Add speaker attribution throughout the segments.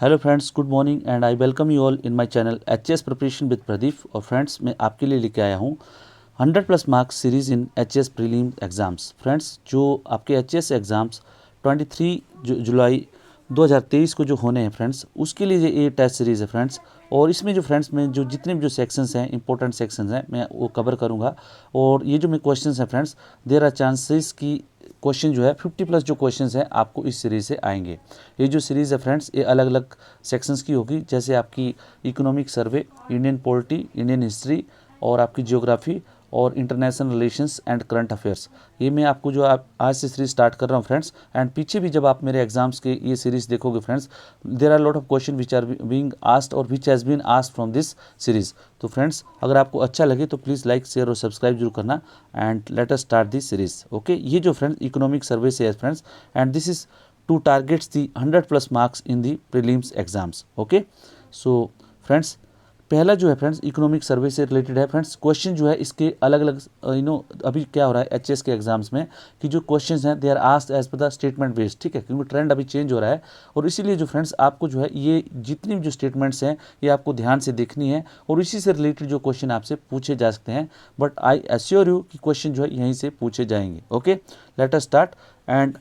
Speaker 1: Hello friends, good morning and I welcome you all in my channel HS preparation with Pradeep. और friends, मैं आपके लिए लेके आया हूँ 100+ मार्क्स सीरीज़ इन एचएस प्रीलिम एग्ज़ाम्स। फ्रेंड्स, जो आपके एचएस एग्ज़ाम्स 23 जुलाई 2023 को जो होने हैं फ्रेंड्स, उसके लिए ये टेस्ट सीरीज़ है फ्रेंड्स। और इसमें जो फ्रेंड्स में जो जितने भी जो सेक्शंस हैं, इंपॉर्टेंट सेक्शंस हैं, मैं वो कवर करूँगा। और ये जो मैं क्वेश्चंस हैं फ्रेंड्स, देयर आर चांसेस कि क्वेश्चन जो है 50+ जो क्वेश्चंस हैं आपको इस सीरीज़ से आएंगे। ये जो सीरीज़ है फ्रेंड्स, ये अलग अलग सेक्शंस की होगी, जैसे आपकी economic survey, Indian polity, Indian history और आपकी जियोग्राफी और international relations and current affairs. ये मैं आपको जो आप आज से सीरीज स्टार्ट कर रहा हूँ फ्रेंड्स। एंड पीछे भी जब आप मेरे एग्जाम्स के ये सीरीज़ देखोगे friends, there are lot of question which are being asked और which has been asked from this series. तो फ्रेंड्स, अगर आपको अच्छा लगे तो प्लीज़ लाइक, शेयर और सब्सक्राइब जरूर करना। And let us start this series. Okay, ये जो फ्रेंड्स इकोनॉमिक सर्वे से है friends, and this is to targets the 100+ marks in the prelims exams. Okay, so friends, पहला जो है फ्रेंड्स इकोनॉमिक सर्वे से रिलेटेड है फ्रेंड्स। क्वेश्चन जो है इसके अलग अलग अभी क्या हो रहा है एचएस के एग्जाम्स में कि जो क्वेश्चंस हैं they are asked as per the statement based. ठीक है, क्योंकि ट्रेंड अभी चेंज हो रहा है और इसीलिए जो फ्रेंड्स आपको जो है ये जितनी भी जो स्टेटमेंट्स हैं ये आपको ध्यान से देखनी है और इसी से रिलेटेड जो क्वेश्चन आपसे पूछे जा सकते हैं। बट आई एश्योर यू कि क्वेश्चन जो है यहीं से पूछे जाएंगे। Okay, let us start. And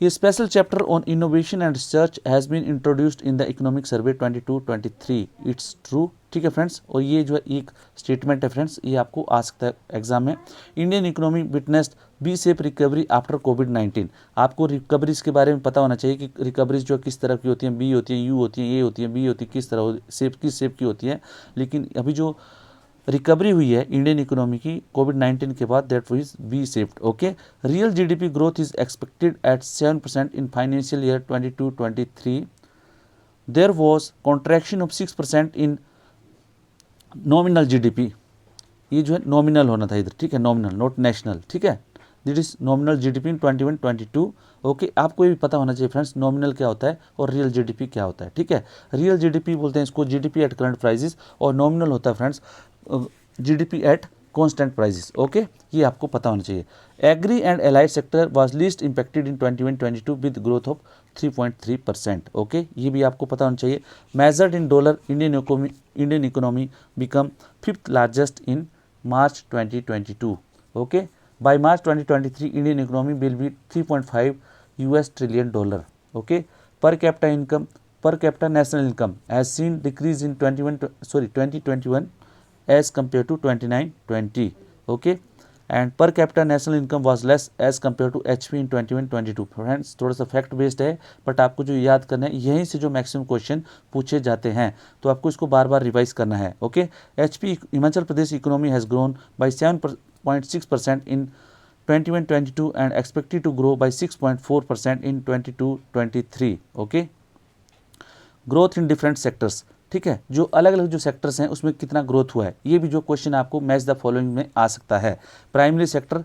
Speaker 1: ये special chapter on innovation and research has been introduced in the economic survey 22-23। It's true. ठीक है फ्रेंड्स, और ये जो है एक स्टेटमेंट है फ्रेंड्स, ये आपको आ सकता है एग्जाम में। Indian economy witnessed V shape recovery after कोविड-19। आपको रिकवरीज के बारे में पता होना चाहिए कि रिकवरीज जो किस तरह की होती हैं, बी होती है, यू होती है, ए होती है, बी होती है, किस तरह सेफ किस सेफ की होती है। लेकिन अभी जो रिकवरी हुई है इंडियन इकोनॉमी की कोविड-19 के बाद, that is V shaped. Okay, real GDP growth is expected at 7% in financial year 22-23। There was contraction of 6% in nominal GDP. ये जो है नॉमिनल होना था इधर, ठीक है, नॉमिनल नॉट नेशनल। ठीक है, that is nominal GDP in 21-22। Okay, आपको ये भी पता होना चाहिए फ्रेंड्स नॉमिनल क्या होता है और रियल जीडीपी क्या होता है। ठीक है, रियल जीडीपी बोलते हैं इसको जीडीपी एट करंट प्राइसेस, और नॉमिनल होता है friends GDP at constant prices. Okay, ये आपको पता होना चाहिए। Agri and allied sector was least impacted in 21-22 with growth of 3.3%। Okay, ये भी आपको पता होना चाहिए। Measured in dollar, Indian economy become 5th largest in March 2022। Okay, by March 2023 Indian economy will be 3.5 US trillion dollar. Okay, per capita national income has seen decrease in 2021 as compared to 29-20. Okay, and per capita national income was less as compared to HP in 21-22. Friends, थोड़ा सा fact based है, but आपको जो याद करना है यहीं से जो मैक्सिमम क्वेश्चन पूछे जाते हैं, तो आपको इसको बार बार रिवाइज करना है। Okay, HP Himachal Pradesh economy has grown by 7.6% in 21-22 and expected to grow by 6.4% in 22-23. Okay, growth in different sectors. ठीक है, जो अलग अलग जो सेक्टर्स हैं उसमें कितना ग्रोथ हुआ है, ये भी जो क्वेश्चन आपको मैच द फॉलोइंग में आ सकता है। प्राइमरी सेक्टर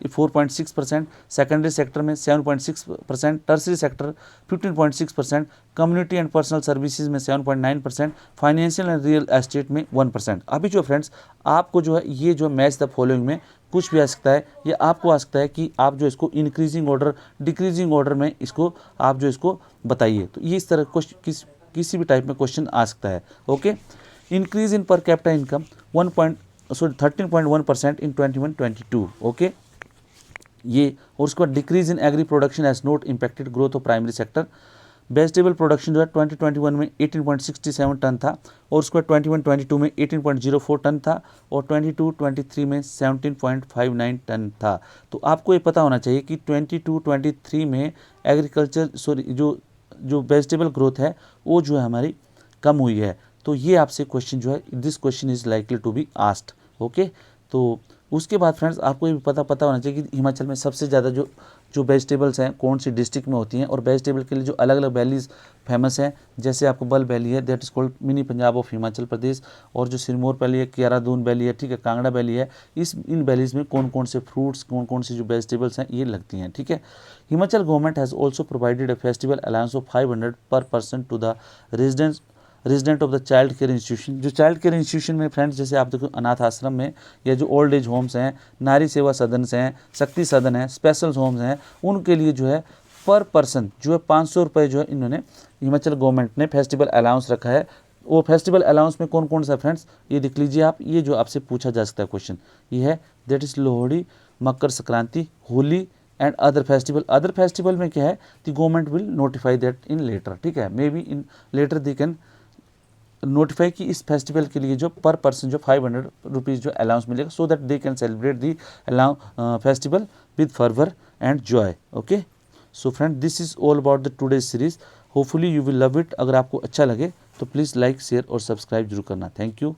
Speaker 1: 4.6%, सेकेंडरी सेक्टर में 7.6%, tertiary sector 15.6%, community and personal services में 7.9%, फाइनेंशियल एंड रियल एस्टेट में 1%। अभी जो फ्रेंड्स आपको जो है ये जो मैच द फॉलोइंग में कुछ भी आ सकता है, ये आपको आ सकता है कि आप जो इसको इंक्रीजिंग ऑर्डर डिक्रीजिंग ऑर्डर में इसको आप जो इसको बताइए। तो ये इस तरह किसी भी टाइप में क्वेश्चन आ सकता है। Okay, increase in per capita income 13.1% in 21-22। Okay, ये और उसके बाद decrease in agri production has not impacted growth of primary sector. Vegetable production जो है 2021 में 18.67 टन था और उसके बाद 21-22 में 18.04 टन था और 22-23 में 17.59 टन था। तो आपको ये पता होना चाहिए कि 22-23 में एग्रीकल्चर जो वेजिटेबल ग्रोथ है वो जो है हमारी कम हुई है। तो ये आपसे क्वेश्चन जो है, this question is likely to be asked. Okay, तो उसके बाद फ्रेंड्स आपको ये भी पता होना चाहिए कि हिमाचल में सबसे ज़्यादा जो वेजिटेबल्स हैं कौन सी डिस्ट्रिक्ट में होती हैं, और वेजिटेबल के लिए जो अलग अलग वैलीज फेमस हैं, जैसे आपको बल वैली है, that is called mini Punjab of Himachal Pradesh, और जो सिरमौर वैली है, कियारादून वैली है, ठीक है, कांगड़ा वैली है। इन वैलीज में कौन कौन से फ्रूट्स, कौन कौन सी जो वेजिटेबल्स हैं ये लगती हैं। ठीक है, Himachal government has also provided a festival allowance of 500 per person to the resident of the child care institution. जो चाइल्ड केयर इंस्टीट्यूशन में फ्रेंड्स, जैसे आप देखो अनाथ आश्रम में या जो ओल्ड एज होम्स हैं, नारी सेवा सदन हैं, शक्ति सदन हैं, स्पेशल होम्स हैं, उनके लिए जो है पर पर्सन जो है 500 रुपये जो है इन्होंने हिमाचल गवर्नमेंट ने फेस्टिवल अलाउंस रखा है। वो फेस्टिवल अलाउंस में कौन कौन सा फ्रेंड्स, ये देख लीजिए आप, ये जो आपसे पूछा जा सकता है क्वेश्चन, ये है that is Lohri, Makar Sankranti, Holi and other festival. Other festival में क्या है, the government will notify that in letter, ठीक है, may be in letter they can notify कि इस फेस्टिवल के लिए जो पर पर्सन जो 500 रुपीज़ जो अलाउंस मिलेगा, so that they can celebrate the festival with fervour and Joy. Okay, so friend this is all about the today's series, hopefully you will love it. अगर आपको अच्छा लगे तो प्लीज़ लाइक शेयर और subscribe जरूर करना। Thank you.